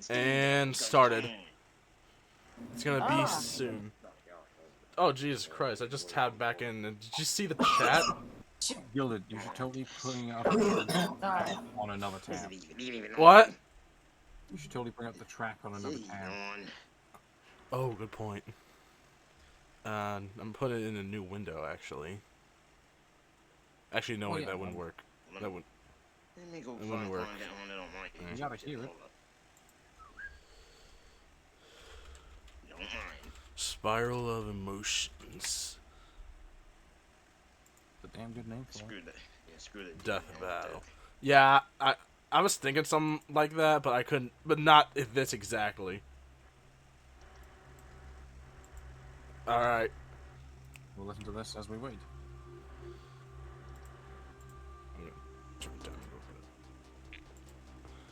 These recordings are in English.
And started. It's gonna be soon. Oh, Jesus Christ, I just tabbed back in. And did you see the chat? Gilded, you should totally bring up on another tab. What? You should totally bring up the track on another tab. Oh, good point. I'm putting it in a new window, actually. Actually, no, wait, that wouldn't work. That wouldn't work. You gotta hear it. Spiral of Emotions. It's a damn good name for it. Screw that. Death Battle. Yeah, I was thinking something like that, but I couldn't. But not if this exactly. All right. We'll listen to this as we wait.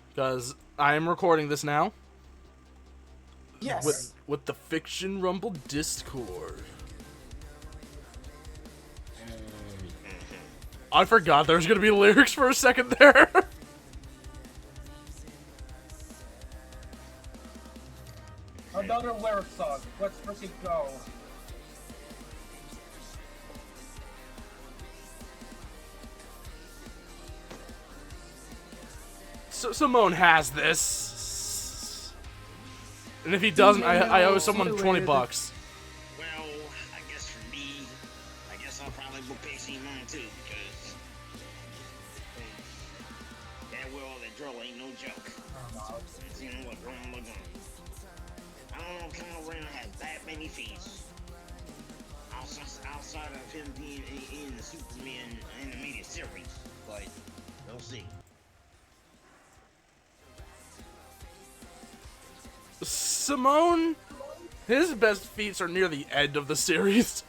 Because I am recording this now. Yes. With the Fictionrumble Discord. I forgot there was gonna be lyrics for a second there. Another lyric song. Let's freaking go. So Simone has this. And if he doesn't, I owe someone 20 bucks. Well, I guess for me, I guess I'll probably go pay Simone too, because that well, that drill ain't no joke. You know what, Gurren Lagann. I don't know what kind of runner has that many feats. Outside of him being in the Superman animated series, but we'll see. Simone, his best feats are near the end of the series.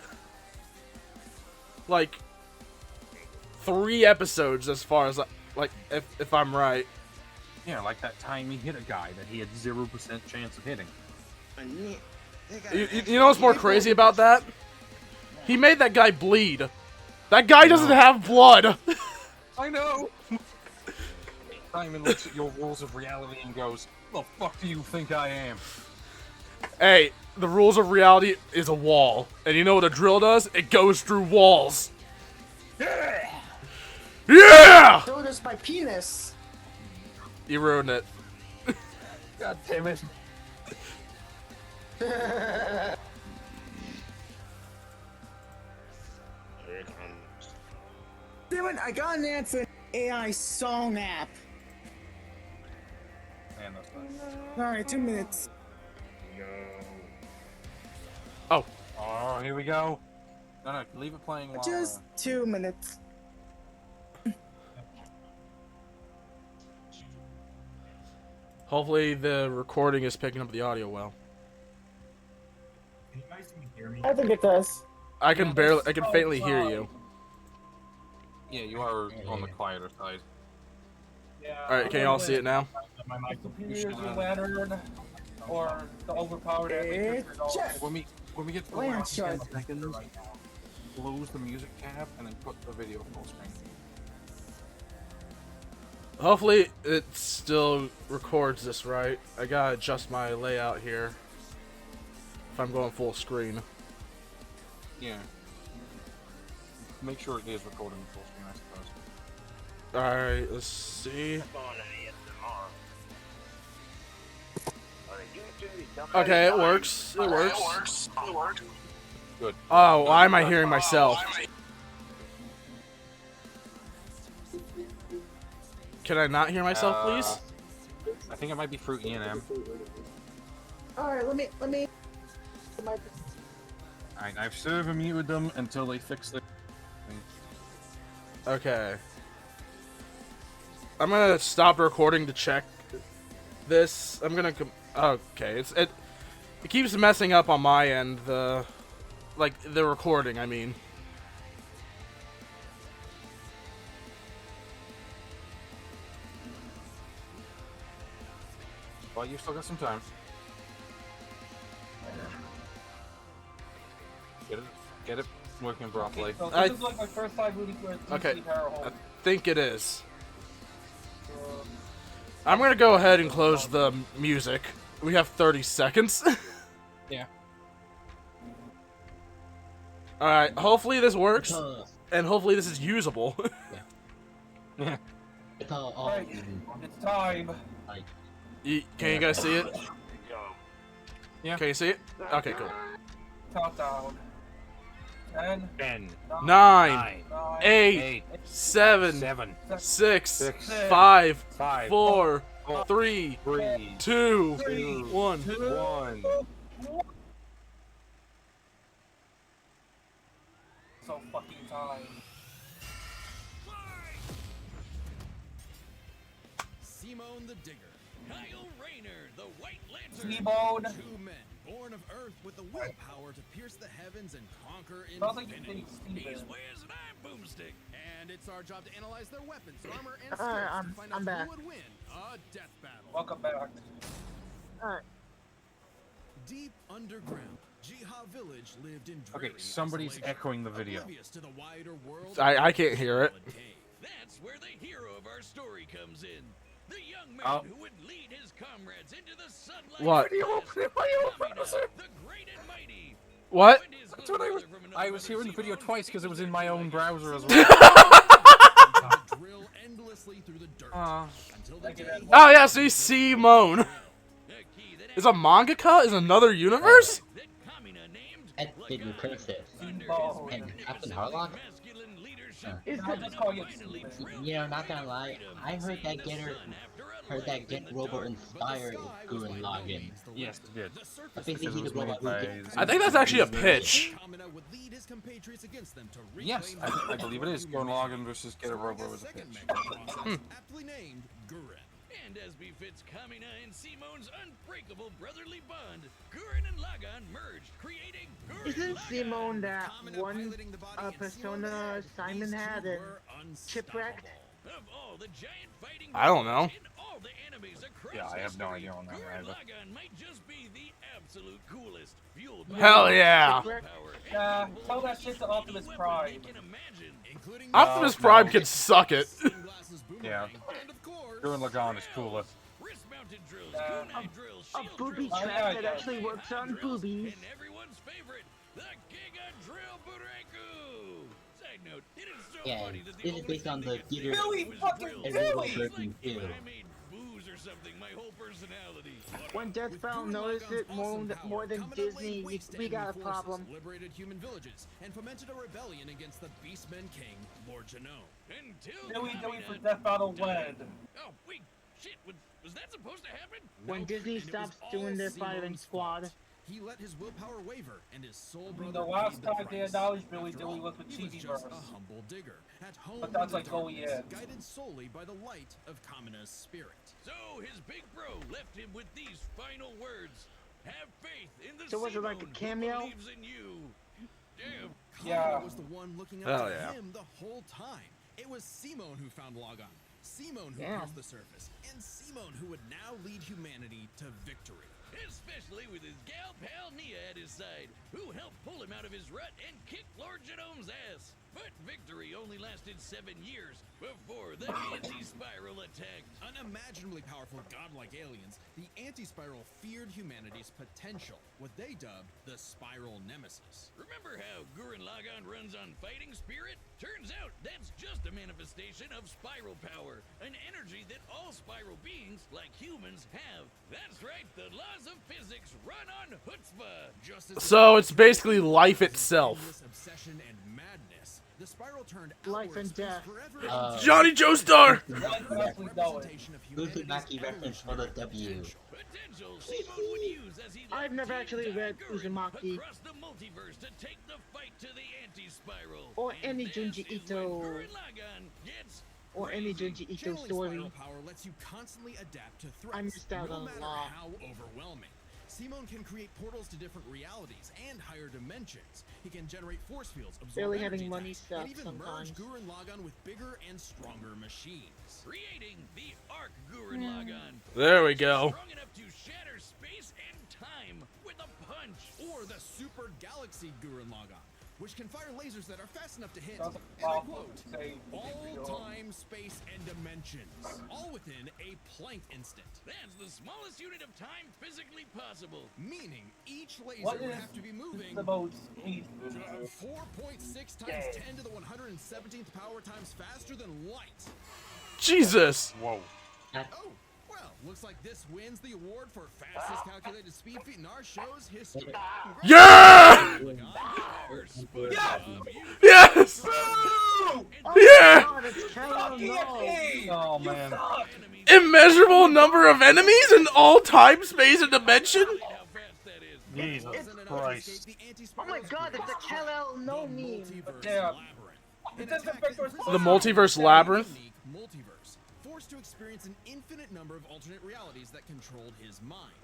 Like 3 episodes, as far as like if I'm right. Yeah, like that time he hit a guy that he had 0% chance of hitting. You know what's more crazy about that? He made that guy bleed. That guy doesn't have blood. I know. Simon looks at your rules of reality and goes, "The fuck do you think I am?" Hey, the rules of reality is a wall. And you know what a drill does? It goes through walls. Yeah! Yeah! So does my penis. You ruined it. God damn it. Here it comes. Damn it, I got an ad for an AI song app. Man, that's nice. Alright, 2 minutes. Oh. Oh, here we go. No, leave it playing while... Just 2 minutes. Hopefully the recording is picking up the audio well. Can you guys even hear me? I think it does. I can faintly hear you. Yeah, you are on the quieter side. Yeah. Alright, can you all see it now? My mic. Computer's your Lanturn, or the overpowered Jeff. When we get to the last 10 seconds, close the music tab and then put the video full screen. Hopefully it still records this right. I gotta adjust my layout here. If I'm going full screen. Yeah. Make sure it is recording full screen, I suppose. Alright, let's see. Okay, it works. It works. Good. Oh, why am I hearing myself? Can I not hear myself, please? I think it might be through E&M. Alright, let me... I've server muted them until they fix it. Okay. I'm gonna stop recording to check this. I'm gonna okay, it keeps messing up on my end, the recording, I mean. Well, you've still got some time. Get it working properly. So I- this is like my first time rooting for a Okay, DC power hole. I think it is. I'm gonna go ahead and close the music. We have 30 seconds. Yeah. Alright, hopefully this works, Because, and hopefully this is usable. Yeah. because Right, it's time. like, Can you guys see it? Yeah. Can you see it? Okay, cool. Countdown. 10, 10, 9, 9, 8, 8, 7, 7, 6, 6, 5, 5, 4, 4, 3, 3, 2, 2, 1. 1. So fucking time. Simone the Digger, Kyle Rayner, the White Lanturn. T-Bone. Two men born of Earth with the willpower to pierce the heavens and conquer Sounds like infinity. Steven. He's Wiz and I'm Boomstick, and it's our job to analyze their weapons, armor, and Alright, skills to find I'm out back. who would win a death battle. Welcome back. Alright. Deep underground, Jiha Village lived in Okay, dreary somebody's isolation, echoing the video. oblivious to the wider world. I can't hear it. That's where the hero of our story comes in. The young man Oh. who would lead his comrades into the sunlight. What? The great and mighty. What? When his That's what little brother from another I was hearing the mother video Simone twice because it was in my own like browser as a well. to drill endlessly through the dirt until the day Oh yeah, see, Simone. a key that Is a mangaka? Is another universe? that Kamina named Ed did recursive. T-Bone. And Captain Harlock? masculine leadership. Is I'll it just call you Finally Steven. drilled You know, not gonna lie, I heard that getter, after a heard that life in get the robot dark. inspired Gurren Lagann. Yes, it did. The I surface think Because he it was the robot made who by... gets- I think that's actually a pitch. Kamina would lead his compatriots against them to Yes, reclaim I believe it is. Gurren Lagann versus Get a Robo was a second pitch. mega process, aptly named Gurren. And as befits Kamina and Simone's unbreakable brotherly bond, Gurren and Lagann merged, creating Gurren Isn't Lagann. Simone that Kamina one piloting the body and persona Simone Simon these two had and were Chipwrecked? unstoppable. Of all the giant fighting I don't know. in all the animes across Yeah, I have no history, idea on that Gurren either. Lagann might just be the absolute coolest, fueled by Hell yeah. power Nah, and tell that shit to any Optimus weapon Prime. they can imagine, including Optimus No, Prime no. can suck it. sunglasses, Yeah. boomerang, and of course, Gurren Lagann is drills. cooler. Wrist-mounted drills, Uh, kunai drills, A shield booby drills, trap yeah, that actually works on drills, boobies. and everyone's favorite, the Giga Drill Bureku. Side note, it is so Yeah, funny that the this is only based thing on they the could say Giga Billy was fucking drills. and Billy! robot It's version like if 2. I made booze or something, my whole personality. When Death With Battle Gurren noticed Lagann's it more, awesome more than power, Kamina Disney, laid waste to we got a enemy forces, problem. liberated human villages, and fomented a rebellion against the Beastmen King, Lord Genome. Until Dilly Dilly for Kamina Death Battle died. when? Oh, wait, shit, was that supposed to happen? When Nope, Disney and it was stops all doing their Simone's firing fault. squad. He let his willpower waver, and his soul I mean, brother the last paid time they price. acknowledged Billy After Dilly all, was with he was Chibi just Verse. a humble digger, at home But that's in the like going darkness, in. guided solely by the light of Kamina's spirit. So his big bro left him with these final words: "Have faith in the So was it like a Simone who cameo? believes in you." Damn. Yeah. Kamina was the one looking up Hell to yeah. him the whole time. It was Simone who found Lagann, Simone who Yeah. pierced the surface, and Simone who would now lead humanity to victory. Especially with his gal pal Nia at his side, who helped pull him out of his rut and kick Lord Genome's ass. But victory only lasted 7 years before the anti-spiral attacked. Unimaginably powerful godlike aliens, the anti-spiral feared humanity's potential, what they dubbed the spiral nemesis. Remember how Gurren Lagann runs on fighting spirit? Turns out that's just a manifestation of spiral power, an energy that all spiral beings, like humans, have. That's right, the laws of physics run on chutzpah. Just as So it's basically life itself. endless obsession and madness, the spiral turned Life and outwards death. forever Johnny Joestar! Exactly know it. Uzumaki reference for the W. Potential Simone would use as he led I've never Team actually read Gurren Uzumaki. across the multiverse to take the fight to the anti-spiral. Or And any this Junji is when Ito- Gurren Lagann gets Or any crazy. Junji Ito Channeling story. spiral power lets you constantly adapt to threats, I missed out no on a matter lot. how overwhelming. Simone can create portals to different realities and higher dimensions. He can generate force fields, absorb Barely energy having money attacks, sucks and even sometimes. merge Gurren Lagann with bigger and stronger machines, creating the Arc Gurren Lagann. There we go. Strong enough to shatter space and time with a punch. Or the Super Galaxy Gurren Lagann, which can fire lasers that are fast enough to hit, That's and I awful quote, to say. all time, space, and dimensions, all within a Planck instant. That's the smallest unit of time physically possible, meaning each laser What would is have to be moving the most speed? 4.6 times 10 to the 117th power times faster than light. Jesus! Whoa. Oh, well, looks like this wins the award for fastest calculated speed feat in our show's history. Yeah! Yes! Yeah! God, it's Kellen, no. Oh man. Immeasurable number of enemies in all time, space, and dimension? Jesus Christ. Oh my God, it's a Kal-El no meme. Yeah. It doesn't affect The multiverse labyrinth? Multiverse, forced to experience an infinite number of alternate realities that controlled his mind,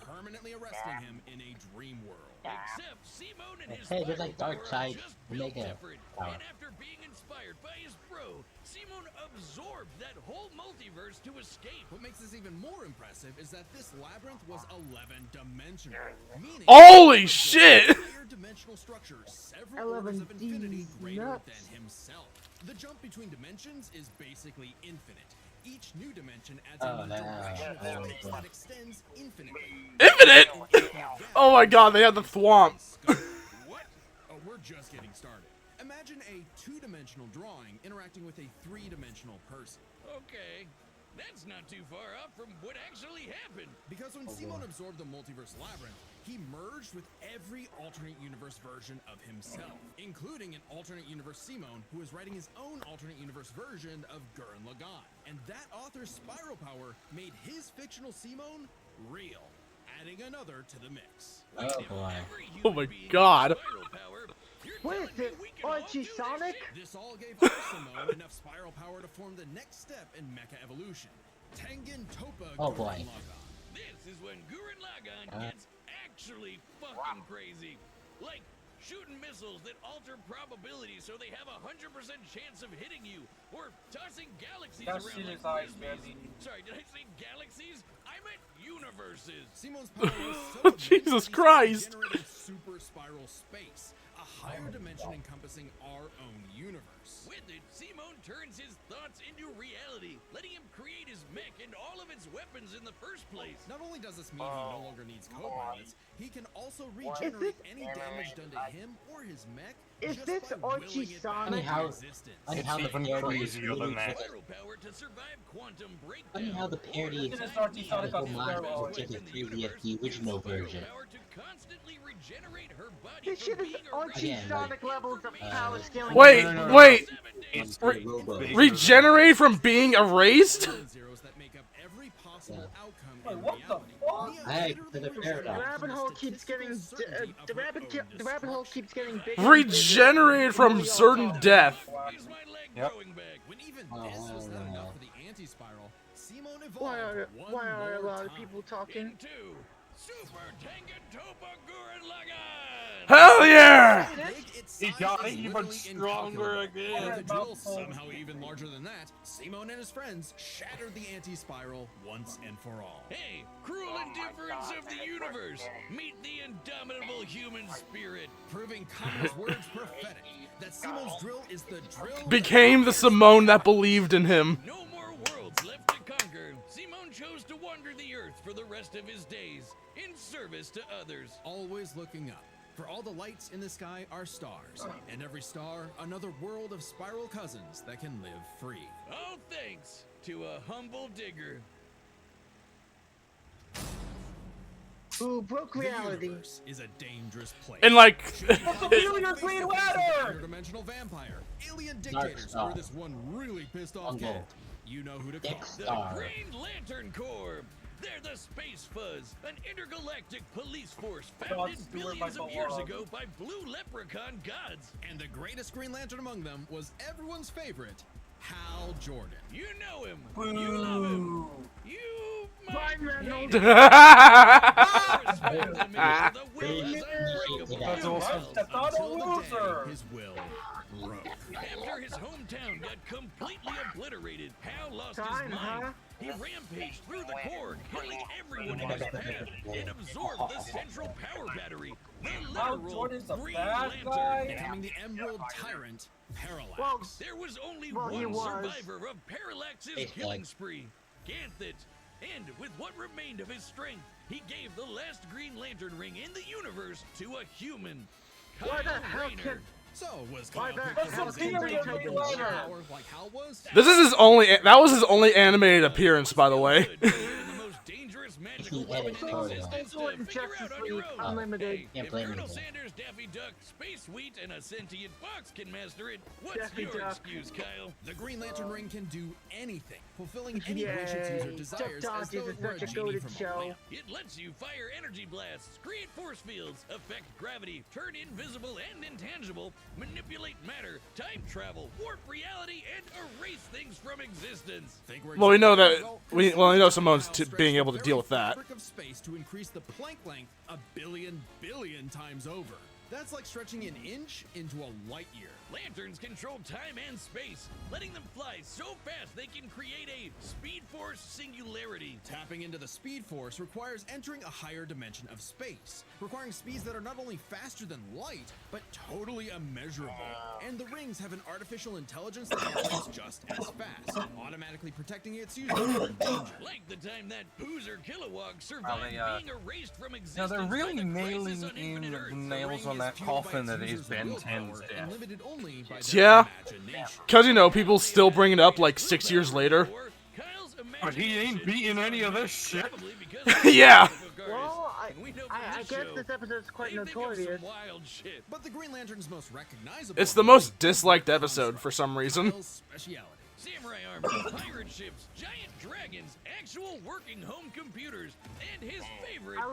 permanently arresting him in a dream world. Except Simone and his Hey, they're like power Dark are Side just built Mega different. power. And after being inspired by his bro, Simone absorbed that whole multiverse to escape. What makes this even more impressive is that this labyrinth was 11-dimensional, meaning Holy shit! dimensional structure several orders of 11 infinity Ds greater nuts. than himself. The jump between dimensions is basically infinite. Each new dimension adds a new direction of space that extends infinitely. Infinite! Oh my god, they had the thwomp. What? Oh, we're just getting started. Imagine a two-dimensional drawing interacting with a three-dimensional person. Okay, that's not too far off from what actually happened. Because when Simone absorbed the multiverse labyrinth, he merged with every alternate universe version of himself, including an alternate universe Simone who is writing his own alternate universe version of Gurren Lagann. And that author's spiral power made his fictional Simone real, adding another to the mix. Oh boy. Oh my god. What is this, Archie Sonic? This all gave our Simone enough spiral power to form the next step in mecha evolution. Tengen Toppa Oh, Gurren boy. Lagann. This is when Gurren Lagann gets actually fucking crazy. Like shooting missiles that alter probability so they have a 100% chance of hitting you, or tossing galaxies That around shit like is eyes, frisbees. man. Sorry, did I say galaxies? I meant universes. Simone's power was so immense Jesus that he started Christ. generating super spiral space, a higher dimension encompassing our own universe. With it, Simone turns his thoughts into reality, letting him create his mech and all of its weapons in the first place. Not only does this mean he no longer needs co-pilots, he can also regenerate any damage done to him or his mech. Is just this by Archie willing it back Sonic? Funny how, into existence. funny It's how the even parody is crazier than really that. Spiral power to survive quantum breakdown. Funny how the parody is This is Archie Sonic on homage steroids. to the 3D the original version. This shit is Archie Again, Sonic levels of power scaling. Wait, No. wait. It's Re- the Robo. Regenerate from being erased? Wait, what the fuck? Hey, to the paradox. The rabbit hole keeps getting the rabbit hole keeps getting bigger. Regenerate from certain death. Yep. When even Oh, this was not wow. enough for the anti-spiral, Simone evolved Why are a one lot of more people time talking? into Super Tengen Toppa Gurren Lagann! Hell yeah! He got even stronger again. With a drill somehow even larger than that, Simone and his friends shattered the anti-spiral once and for all. Hey, cruel indifference of the universe! Meet the indomitable human spirit, proving Kama's words prophetic. That Simone's drill is the drill Became the Simone that believed in him. no more worlds left to conquer. Simone chose to wander the earth for the rest of his days, in service to others. Always looking up. For all the lights in the sky are stars, and every star another world of spiral cousins that can live free. All thanks to a humble digger. Ooh, broke The reality. universe is a dangerous place. And like, Superior Green Lantern! Interdimensional vampire, alien Dark dictators, Star. or this one really pissed off Uncle. kid. You know who to call. Dick Star. The Green Lantern Corps. They're the Space Fuzz, an intergalactic police force founded Stewart billions by of years Bob. ago by blue leprechaun gods. And the greatest Green Lantern among them was everyone's favorite, Hal Jordan. You know him. You love him. You might Ryan Reynolds. That's awesome. That's not a loser. His will broke. After his hometown got completely obliterated, Hal lost his Time, mind. huh? He rampaged through the core, killing everyone in his path, and absorbed the central power battery, the Hal literal Jordan's a Green bad Lantern. guy. Becoming the Emerald Tyrant, Parallax. Well, There was only Well, he one was. survivor of Parallax's killing spree, Ganthet. And with what remained of his strength, he gave the last Green Lantern ring in the universe to a human, Why the Kyle hell Rayner. can... So was Why Kyle the picked hell as can a they Green take Lantern him power like Hal was? This is his only. That was his only animated appearance, by the way. The most dangerous magical He weapon edited in Jordan. existence to Jordan figure Justice out on your League own. Unlimited. Hey, Can't if blame Colonel him. Sanders, Daffy Duck, Space Wheat, and a sentient fox can master it, what's Daffy your Duck. excuse, Kyle? The Green Lantern ring can do anything, fulfilling any wish its user Yay. desires Chuck as though Dodge it is were a such a genie goated from a show. lamp. It lets you fire energy blasts, create force fields, affect gravity, turn invisible and intangible, manipulate matter, time travel, warp reality, and erase things from existence. Think we're Well, we know that. Well, We know Simone's Kyle being stretched able the to deal very with that. fabric of space to increase the Planck length a billion times over. That's like stretching an inch into a light year. Lanterns control time and space, letting them fly so fast they can create a Speed Force singularity. Tapping into the Speed Force requires entering a higher dimension of space, requiring speeds that are not only faster than light, but totally immeasurable. And the rings have an artificial intelligence that operates just as fast, automatically protecting its users from danger. Like the time that Boozer Kilowog survived they, being erased from Now existence they're really by the nailing crisis on in Infinite the Earth. nails The on ring that is fueled by coffin its that is users' Ben willpower 10's and death. limited only by their Yeah. imagination. Because, you know, people still bring it up like 6 years later. Kyle's But he ain't beating any of this shit. probably because of Yeah. Well, And we know from I this guess show, this episode's quite they think of some notorious. wild shit. But the Green Lantern's most recognizable. It's the most disliked episode for some reason. Kyle's speciality. Samurai armor, pirate ships, giant dragons, actual working home computers, and his favorite, At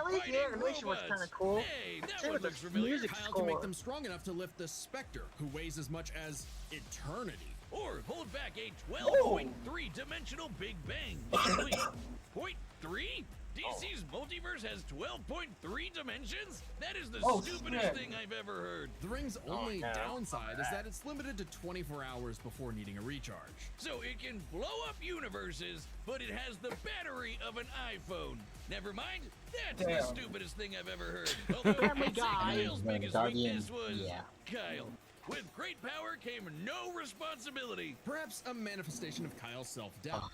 least the super animation was robots. kind of cool. Hey, that Same one with looks the familiar. music Kyle can make score. them strong enough to lift the Spectre, who weighs as much as eternity. Or hold back a 12.3 dimensional Big Bang. Wait, 0.3? DC's multiverse has 12.3 dimensions? That is the stupidest shit. thing I've ever heard. The ring's only downside is that it's limited to 24 hours before needing a recharge. So it can blow up universes, but it has the battery of an iPhone. Never mind, that's Damn. the stupidest thing I've ever heard. Although Family I'd say Guy. Kyle's The biggest Guardian, weakness was yeah. Kyle. With great power came no responsibility. Perhaps a manifestation of Kyle's self-doubt.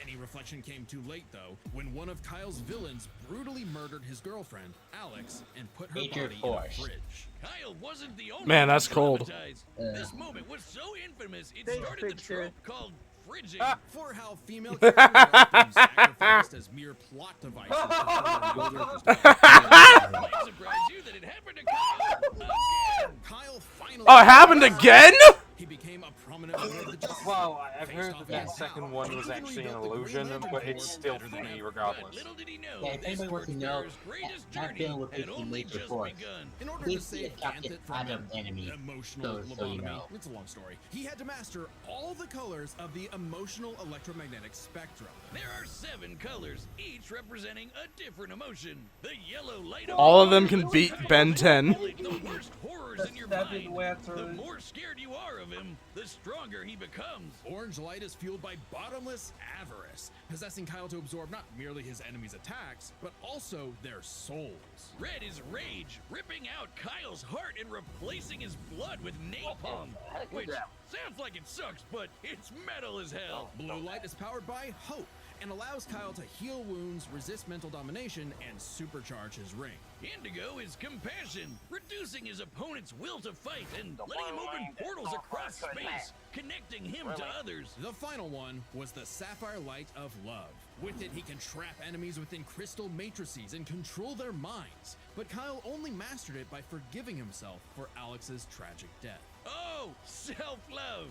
Any reflection came too late, though, when one of Kyle's villains brutally murdered his girlfriend, Alex, and put her Major body in a force. fridge. Kyle wasn't the only Man, one that's cold. traumatized. This moment was so infamous, it Thanks, started the Picture. trope called fridging. For how female characters are often sacrificed as mere plot devices to further the user's It might surprise you that it happened to Kyle again. Kyle finally. Oh, it happened again? He became a prominent member of the Justice Well, League, I've faced heard off that against second Hal, one was and actually an rebuilt the Green illusion, Lantern but it's Corps still better than funny ever. regardless. But little did he know, Yeah, if this anybody wants to know, torchbearer's greatest that journey film would had be only Major just Force. begun. In order He's to save the Captain Ganthet from Adam an enemy, emotional so you lobotomy, know. it's a long story, he had to master all the colors of the emotional electromagnetic spectrum. There are 7 colors, each representing a different emotion. The yellow light All of them can beat Ben 10. The worst horrors in your The mind. seven letters. The more scared you are of him, the stronger he becomes. Orange light is fueled by bottomless avarice, possessing Kyle to absorb not merely his enemies' attacks, but also their souls. Red is rage, ripping out Kyle's heart and replacing his blood with napalm. Which sounds like it sucks, but it's metal as hell. Blue light is powered by hope and allows Kyle to heal wounds, resist mental domination, and supercharge his ring. Indigo is compassion, reducing his opponent's will to fight and letting him open portals across space, connecting him to others. The final one was the sapphire light of love. With it, he can trap enemies within crystal matrices and control their minds. But Kyle only mastered it by forgiving himself for Alex's tragic death. Oh, self-love.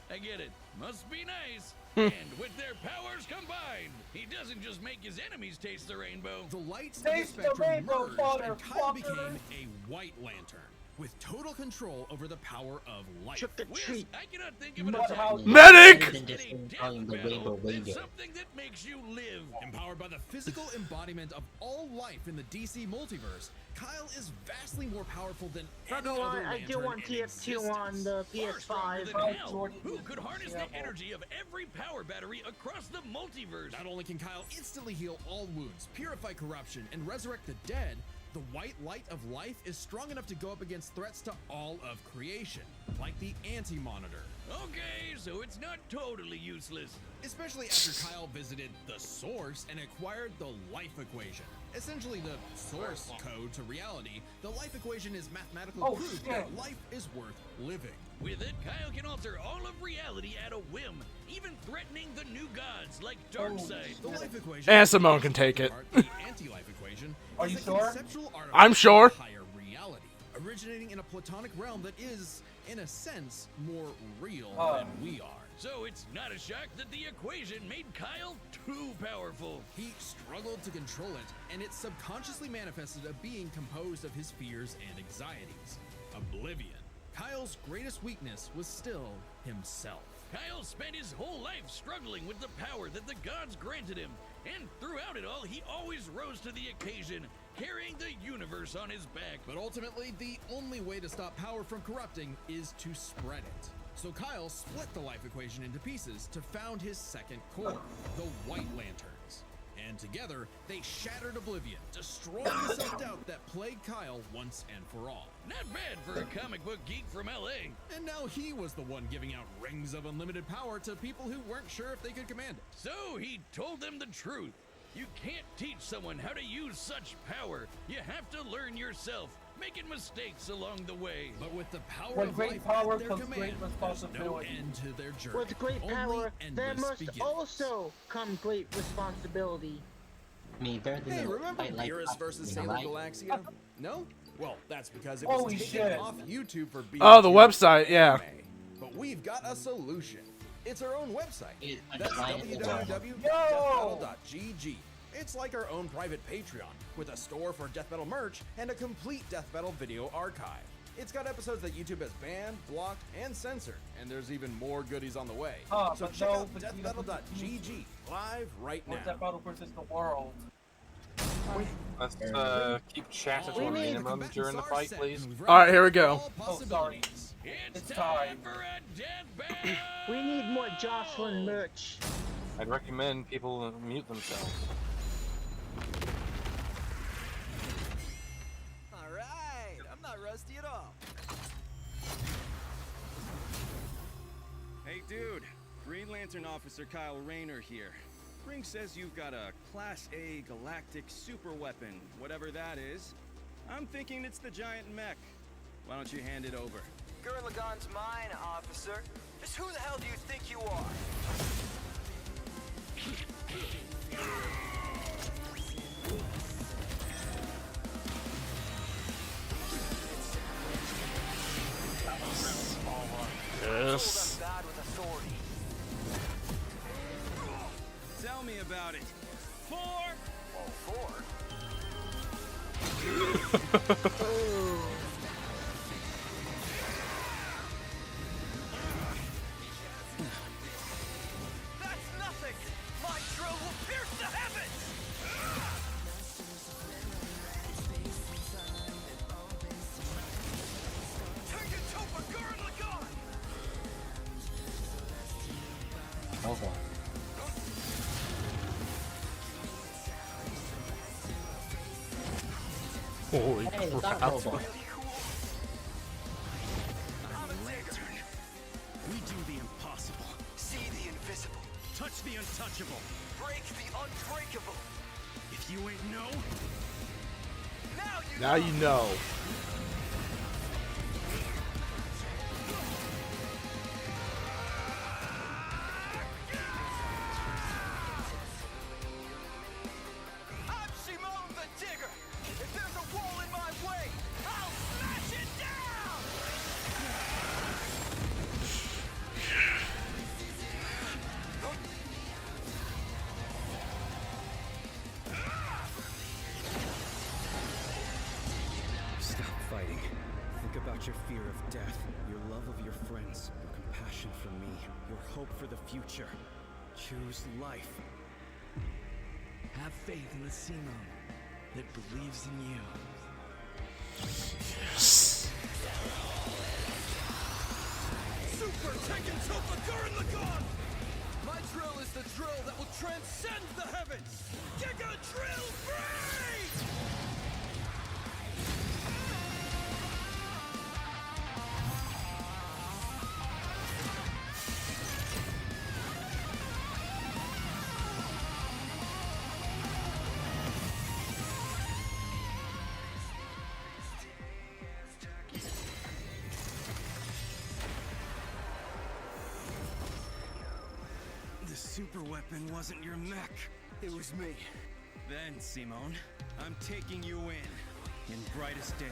I get it. Must be nice. And with their powers combined, he doesn't just make his enemies taste the rainbow. The lights of the Taste the spectrum rainbow, merged, and Kyle motherfucker. became a white lantern. with total control over the power of life. Trick or treat. I cannot think of an But attack how- Medic! Other than just calling the Rainbow that's Ranger. something that makes you live. Empowered by the physical embodiment of all life in the DC multiverse, Kyle is vastly more powerful than Not any gonna other lie, I do Lantern want in TF2 on the Far stronger PS5. than Hal, Jordan who is could harness the the energy of every power battery across the multiverse. Not only can Kyle instantly heal all wounds, purify corruption, and resurrect the dead, the white light of life is strong enough to go up against threats to all of creation, like the Anti-Monitor. Okay, so it's not totally useless. Especially after Kyle visited the Source and acquired the life equation. Essentially the source code to reality, the life equation is mathematical Oh, proof shit. that life is worth living. With it, Kyle can alter all of reality at a whim, even threatening the new gods like Darkseid. The life equation And Simone can take it. The anti-life equation Are is you a sure? conceptual artifact I'm sure. of higher reality, originating in a platonic realm that is, in a sense, more real than we are. So it's not a shock that the equation made Kyle too powerful. He struggled to control it, and it subconsciously manifested a being composed of his fears and anxieties. Oblivion. Kyle's greatest weakness was still himself. Kyle spent his whole life struggling with the power that the gods granted him, and throughout it all, he always rose to the occasion, carrying the universe on his back. But ultimately, the only way to stop power from corrupting is to spread it. So Kyle split the life equation into pieces to found his second core, the White Lanterns. And together, they shattered Oblivion, destroying the self-doubt that plagued Kyle once and for all. Not bad for a comic book geek from LA. And now he was the one giving out rings of unlimited power to people who weren't sure if they could command it. So he told them the truth. You can't teach someone how to use such power. You have to learn yourself, making mistakes along the way. But with the power With of great life power at their comes command, great there's no responsibility. end to their journey. With great Only power, there endless must beginnings. also come great responsibility. I mean, better than Hey, the remember White Light Beerus Pop, versus you know, Sailor right? Galaxia? No? Well, that's because it was Holy taken shit. off YouTube for being Oh, the too website, yeah. anime. But we've got a solution. It's our own website. That's Giant www.deathmetal.gg. It's like our own private Patreon, with a store for death metal merch and a complete death metal video archive. It's got episodes that YouTube has banned, blocked, and censored, and there's even more goodies on the way. So but check no, out but you deathmetal.gg live right What's now. that battle versus the world? Let's keep chat to We a need- minimum during the fight, please. Alright, here we go. Oh, sorry. It's It's time time. for a death battle! We need more Jocelyn merch. I'd recommend people mute themselves. Alright, I'm not rusty at all. Hey dude, Green Lantern Officer Kyle Rayner here. Ring says you've got a Class A galactic super weapon, whatever that is. I'm thinking it's the giant mech. Why don't you hand it over? Gurren Lagann's mine, officer. Just who the hell do you think you are? Yes. God with authority. Tell me about it. Well, four? That's nothing! My drill will pierce the heavens! Take it to for Gurren Lagann! Okay. Holy Hey, it's crap. not robot. Lanturn. We do the impossible. See the invisible. Touch the untouchable. Break the unbreakable. If you ain't know, Now you know. I'm Simone the Digger. If there's a wall in my way, I'll smash it down! Think about your fear of death, your love of your friends, your compassion for me, your hope for the future. Choose life. Have faith in the Simone that believes in you. Yes. Super Tekken Topa Gurren Lagann! My drill is the drill that will transcend the heavens! Giga Drill Free! The super weapon wasn't your mech. It was me. Then, Simone, I'm taking you in brightest day,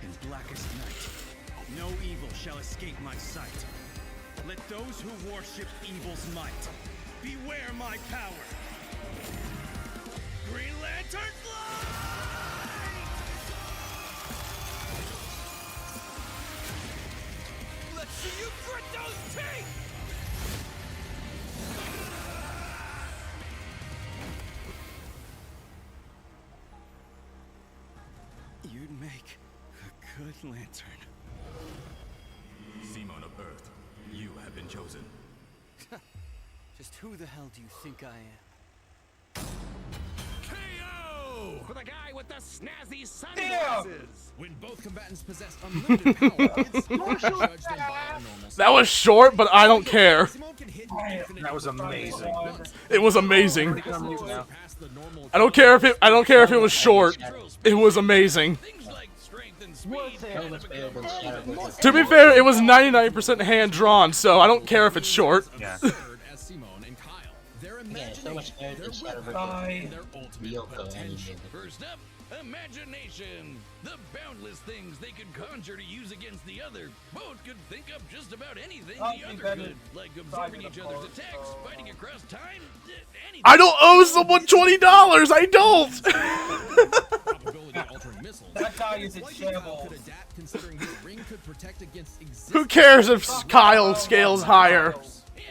in blackest night. No evil shall escape my sight. Let those who worship evil's might beware my power. Green Lantern fly! Let's see you grit those teeth! You'd make a good lantern. Simone of Earth, you have been chosen. Just who the hell do you think I am? KO! For the guy with the snazzy Damn! sunglasses! When both combatants possess unlimited power, it's easy to judge them by our normal That was short, but I don't care. Simone can hit That was amazing. It was amazing. past the normal. I don't care if it was short. It was amazing. Things like strength and speed So kinda much better become than Shadow relevant. versus To be fair, it was 99% hand drawn, so I don't care if it's short. Yeah. Absurd as Simone and Kyle. Their Yeah, so much imagination, better their than Shadow willpower, versus and their ultimate Ryoko potential. animated. First up, imagination. The boundless things they could conjure to use against the other. Both could think up just about anything I'll the be other better could, like absorbing side each of other's both, attacks, so- fighting across time, anything. I don't owe someone $20. I don't. Probability altering missiles. That guy is in Like Kyle shambles. could adapt considering his ring could protect against Who existing cares if Kyle scales higher?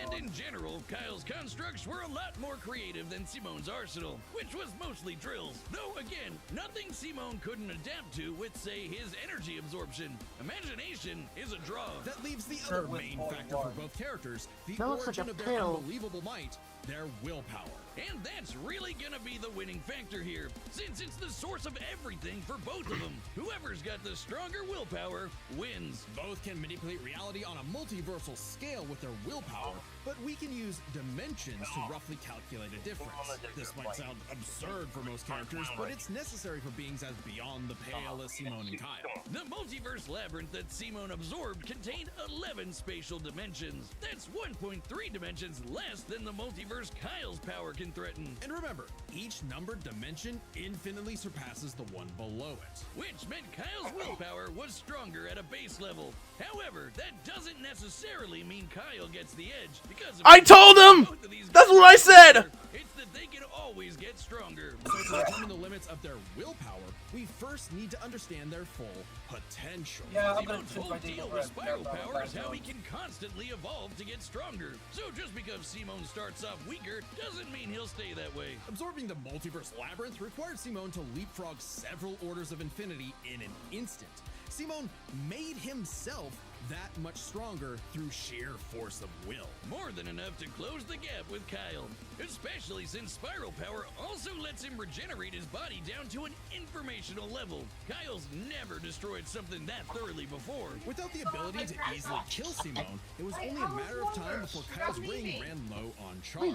And in general, Kyle's constructs were a lot more creative than Simone's arsenal, which was mostly drills. Though, again, nothing Simone couldn't adapt to with, say, his energy absorption. Imagination is a draw. That leaves the other main factor for both characters, the That looks like origin a of their pill. unbelievable might, their willpower. And that's really gonna be the winning factor here, since it's the source of everything for both of them. Whoever's got the stronger willpower wins. Both can manipulate reality on a multiversal scale with their willpower, but we can use dimensions to roughly calculate a difference. This might sound absurd for most characters, but it's necessary for beings as beyond the pale as Simone and Kyle. The multiverse labyrinth that Simone absorbed contained 11 spatial dimensions. That's 1.3 dimensions less than the multiverse Kyle's power can threaten. And remember, each numbered dimension infinitely surpasses the one below it. Which meant Kyle's willpower was stronger at a base level. However, that doesn't necessarily mean Kyle gets the edge, because of I told him! both of these That's guys what I said! It's that they can always get stronger. So to determine the limits of their willpower, we first need to understand their full potential. Yeah, I'm gonna Simone's sit whole my deal deal with spiral power is how he can constantly evolve to get stronger. So just because Simone starts off weaker doesn't mean he'll stay that way. Absorbing the multiverse labyrinth required Simone to leapfrog several orders of infinity in an instant. Simone made himself that much stronger through sheer force of will. More than enough to close the gap with Kyle, especially since spiral power also lets him regenerate his body down to an informational level. Kyle's never destroyed something that thoroughly before. Without the ability to easily kill Simone, it was only a matter of time before Kyle's ring ran low on charge.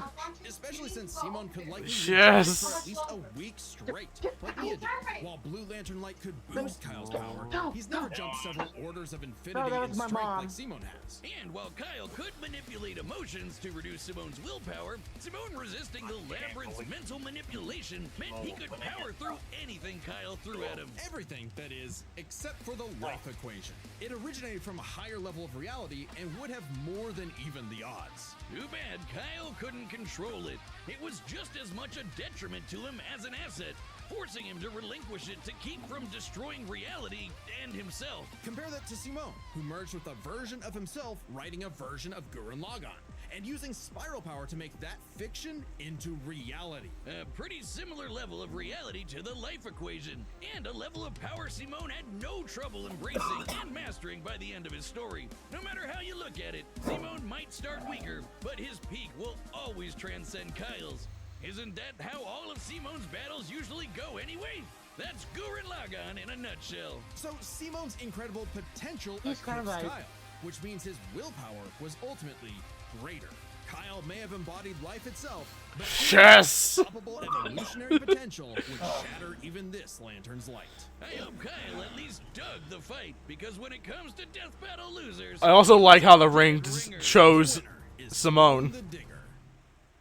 Especially since Simone could likely Yes. for at least a week straight, like Mia did. While Blue Lantern Light could boost Kyle's power, he's never jumped several orders of infinity that in was my strength mom. like Simone has. And while Kyle could manipulate emotions to reduce Simone's willpower, Simone resisting the labyrinth's mental manipulation meant he could power through anything Kyle threw at him. Everything, that is, except for the life equation. It originated from a higher level of reality and would have more than even the odds. Too bad Kyle couldn't control it. It was just as much a detriment to him as an asset. forcing him to relinquish it to keep from destroying reality and himself. Compare that to Simone, who merged with a version of himself writing a version of Gurren Lagann, and using spiral power to make that fiction into reality. A pretty similar level of reality to the life equation, and a level of power Simone had no trouble embracing and mastering by the end of his story. No matter how you look at it, Simone might start weaker, but his peak will always transcend Kyle's. Isn't that how all of Simone's battles usually go anyway? That's Gurren Lagann in a nutshell. So Simone's incredible potential He's kind of eclipsed right. Kyle, which means his willpower was ultimately greater. Kyle may have embodied life itself, but Yes! unstoppable evolutionary potential would shatter even this Lanturn's light. I hope Kyle at least dug the fight, because when it comes to death battle losers... I also like how the ring chose Simone.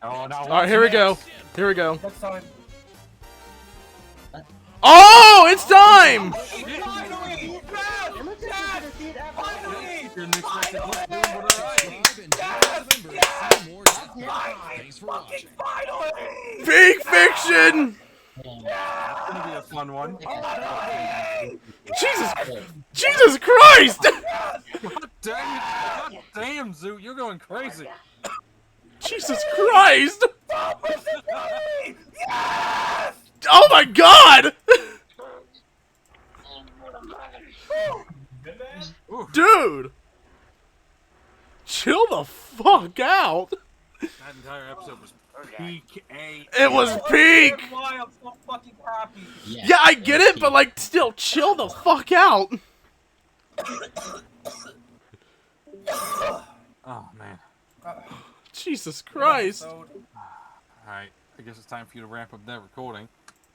Oh, no. Alright, here we go. Here we go. Next time. Oh, it's time! Finally! Dad! Finally! Didn't expect it to do, but alright. Thanks for watching. Peak Fiction! It's gonna be a fun one. Jesus Christ! God damn, Zoo, you're going crazy. Jesus Christ! Yes! Oh my God! Dude! Chill the fuck out! That entire episode was peak A. It was peak! Why I'm so fucking happy. Yeah, I get it, but like, still, chill the fuck out! Oh, man. Jesus Christ! Alright, I guess it's time for you to wrap up that recording.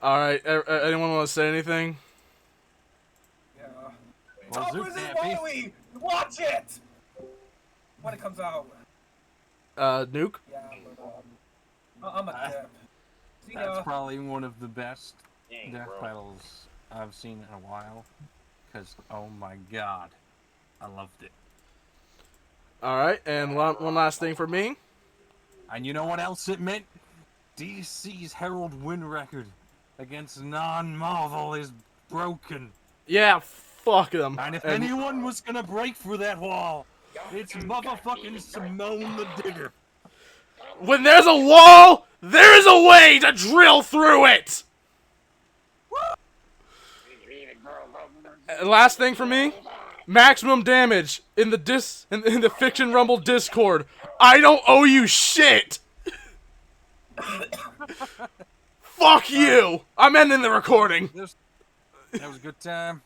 Alright, anyone want to say anything? Yeah. Well, Top Zoot Prison can't be. Bowie! Watch it! When it comes out. Nuke? Yeah, but, I'm a dip. See That's ya. probably one of the best death battles I've seen in a while. Because, oh my god, I loved it. Alright, and one last thing for me. And you know what else it meant? DC's Herald win record against non-Marvel is broken. Yeah, fuck them. And if anyone was gonna break through that wall, it's motherfucking Simone the Digger. When there's a wall, there's a way to drill through it! Last thing for me, maximum damage in the in the Fictionrumble Discord. I don't owe you shit. Fuck you. I'm ending the recording. That was a good time.